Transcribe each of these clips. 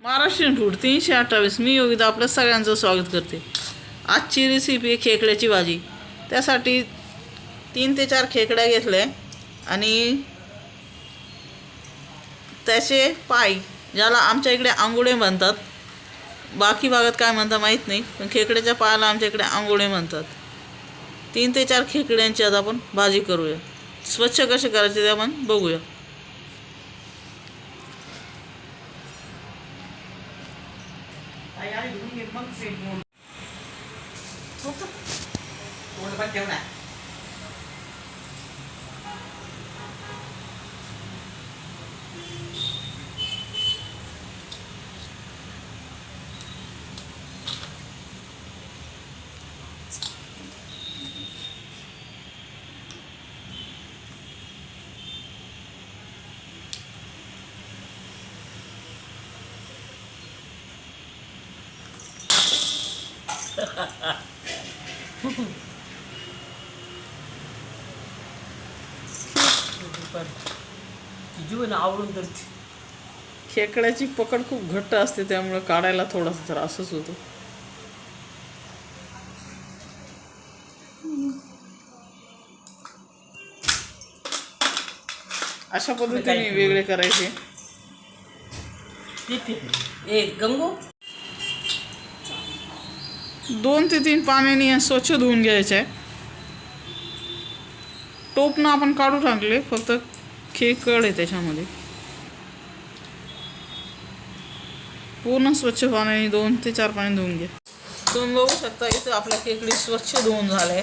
Maharashtrian food 328 मी योगिता आपल्या सगळ्यांचं स्वागत करते। आजची रेसिपी आहे खेकड्याची भाजी। त्यासाठी 3 ते 4 खेकड्या घेतले आणि त्याचे पाय, ज्याला आमच्या इकडे आंगुडे म्हणतात, बाकी भागात काय म्हणतात माहीत नाही, पण खेकड्याच्या पायाला आमच्या इकडे आंगुडे म्हणतात। 3 ते 4 खेकड्यांची आज आपण भाजी करूया। स्वच्छ कसे करायचे ते आपण बघूया। आवडून तर खेकड्याची पकड खूप घट्ट असते, त्यामुळे काढायला थोडासा त्रासच होतो। अशा पद्धतीने वेगळे करायचे। एक गंगू 2 ते 3 पाण्याने स्वच्छ धुवून घ्यायचे। टोपनं आपण काढू टाकले, फक्त खेकड आहे त्याच्यामध्ये। पूर्ण स्वच्छ पाण्याने 2 ते 4 पाणी धुवून घ्या। तुम्ही बघू शकता इथे आपल्या खेकडी स्वच्छ धुवून झाले।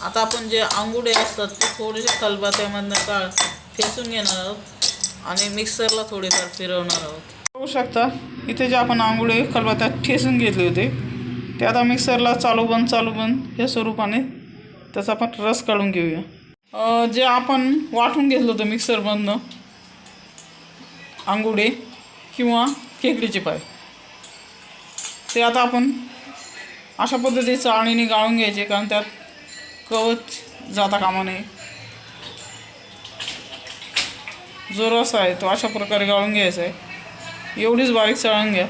आता आपण जे आंगुडे असतात ते थोडेसे खलबत्त्यामधनं ठेचून घेणार आहोत आणि मिक्सरला थोडेफार फिरवणार आहोत। बघू शकता इथे जे आपण आंगुडे खलबत्त्यात ठेचून घेतले होते ते आता मिक्सरला चालू बंद या स्वरूपाने त्याचा आपण रस काढून घेऊया। जे आपण वाटून घेतलं होतं मिक्सरमधनं आंगुडे किंवा खेकडीचे पाय, ते आता आपण अशा पद्धतीने चाळणीने गाळून घ्यायचे, कारण त्यात कवच जाता कामा नये। जो रस आहे तो अशा प्रकारे गाळून घ्यायचा आहे। एवढीच बारीक चाळून घ्या।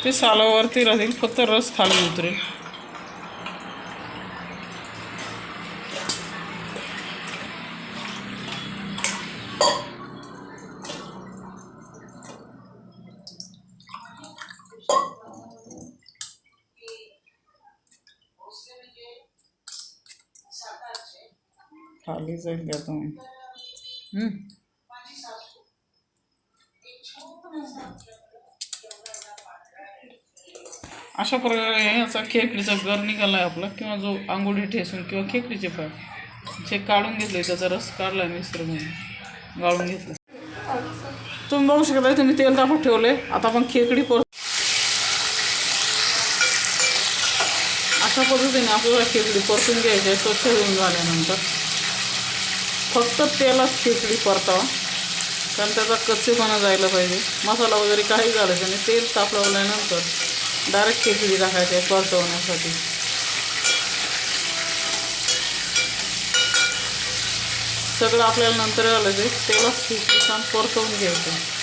ते सालावरती राहील, फक्त रस खाली उतरेल। खाली जाईल त्यातून। अशा प्रकारे याचा खेकडीचा गर निघाला आहे आपला, किंवा जो आंगुडी ठेसून किंवा खेकडीचे पाय जे काढून घेतले त्याचा रस काढला मिक्सरमध्ये गाळून घेतला। तुम्ही बघू शकता तुम्ही तेल तापत ठेवले। आता आपण खेकडी अशा पद्धतीने आपल्याला खेकडी परतून घ्यायची आहे। स्वच्छ धुवून झाल्यानंतर फक्त तेलात खेकडी परतावा, कारण त्याचा कच्चेपणा जायला पाहिजे। मसाला वगैरे काही घालायचं नाही। तेल तापवल्यानंतर डायरेक्ट खेकडी टाकायची आहे परतवण्यासाठी। सगळं आपल्याला नंतर घालायचं, तेलात खेकडी छान परतवून घ्यायचं।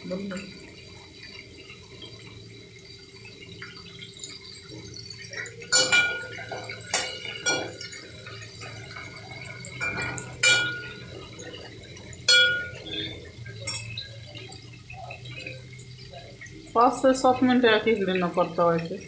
बंद. पाच ते 7 मिनिटं या खेकडींना परतावायचे.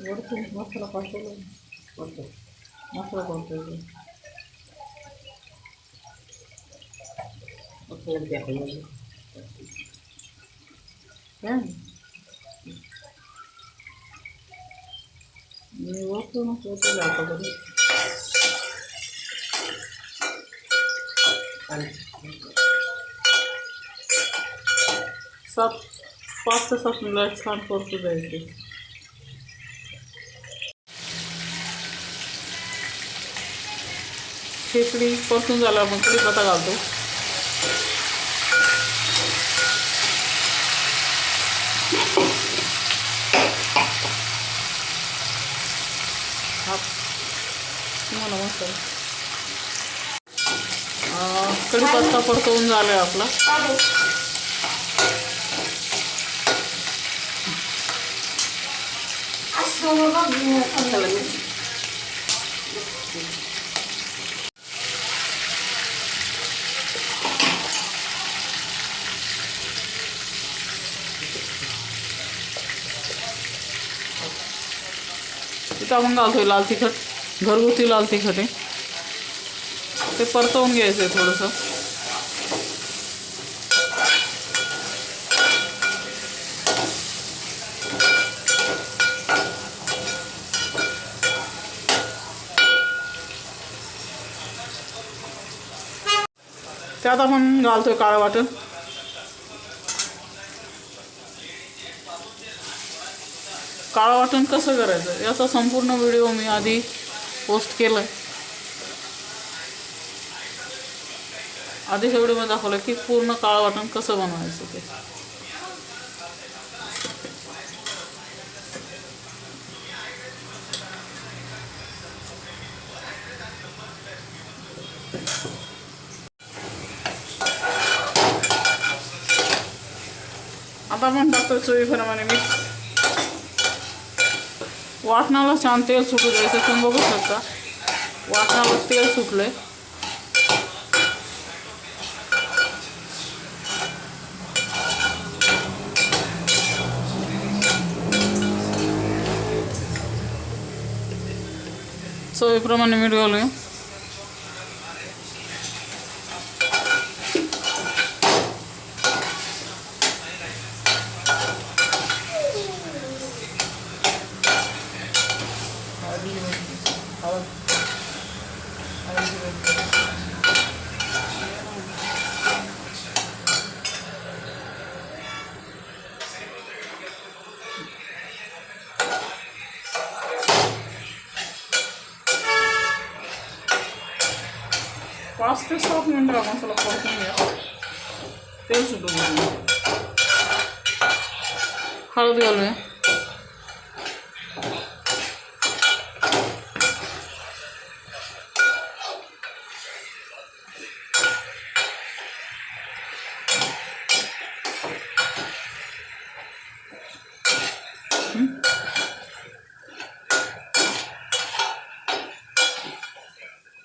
वरतून मसाला पाठवला. मसाला पाठवला. मी वरतूनच होते आता. सात 5 ते 7 मिनिट छान परतू द्यायचे. खेकडी परतून झाला मग कढीपत्ता घालतो. तुम्हाला मसाला कढीपत्ता परतवून झाला आहे आपला. इथं आपण घालतोय लाल तिखट, घरगुती लाल तिखट आहे. ते परतवून घ्यायचं आहे थोडंसं. त्यात आपण घालतोय काळं वाटण. काळं वाटण कसं करायचं याचा संपूर्ण व्हिडिओ मी आधी पोस्ट केला आहे. आधीच व्हिडिओमध्ये दाखवलं की पूर्ण काळं वाटण कसं बनवायचं ते. आता आपण टाकतो चवीप्रमाणे मीठ. वाटणाला छान तेल सुटू द्यायचं. तुम्ही बघू शकता वाटणाला तेल सुटलंय. चवीप्रमाणे मीठ घालूया. पाच ते 7 मिनिटं मसाला परतून घ्या. तेल सुटू द्या. हळद घालूया.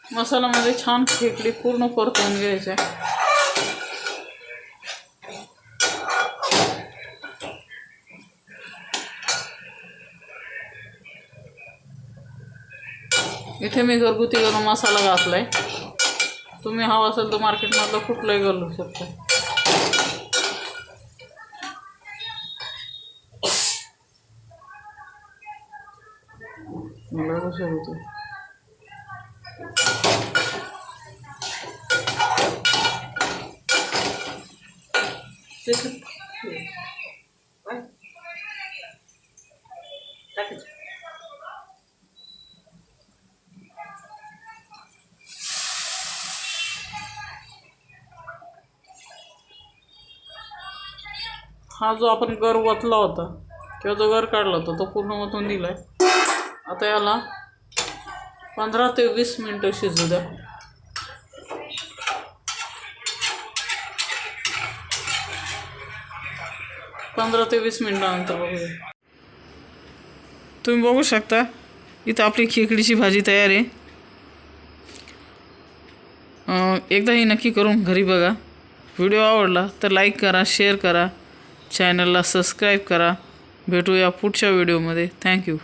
मसाल्यामध्ये छान खेकडी पूर्ण परतवून घ्यायचे. इथे मी घरगुती गरम मसाला घातलाय. तुम्ही हवा असेल तर मार्केटमधलं कुठलंही घालू शकता. मला कसं होतं हा जो आपण गर वतला होता किंवा जो गर काढला होता तो पूर्ण वतून दिला आहे. आता याला 15 ते 20 मिनटं शिजू द्या. 15 ते 20 मिनटानंतर बघूया. तुम्ही बघू शकता इथं आपली खेकडीची भाजी तयार आहे. एकदा ही नक्की करून घरी बघा. व्हिडिओ आवडला तर लाईक करा, शेअर करा, चॅनलला सबस्क्राईब करा. भेटूया पुढच्या व्हिडिओमध्ये. थँक्यू.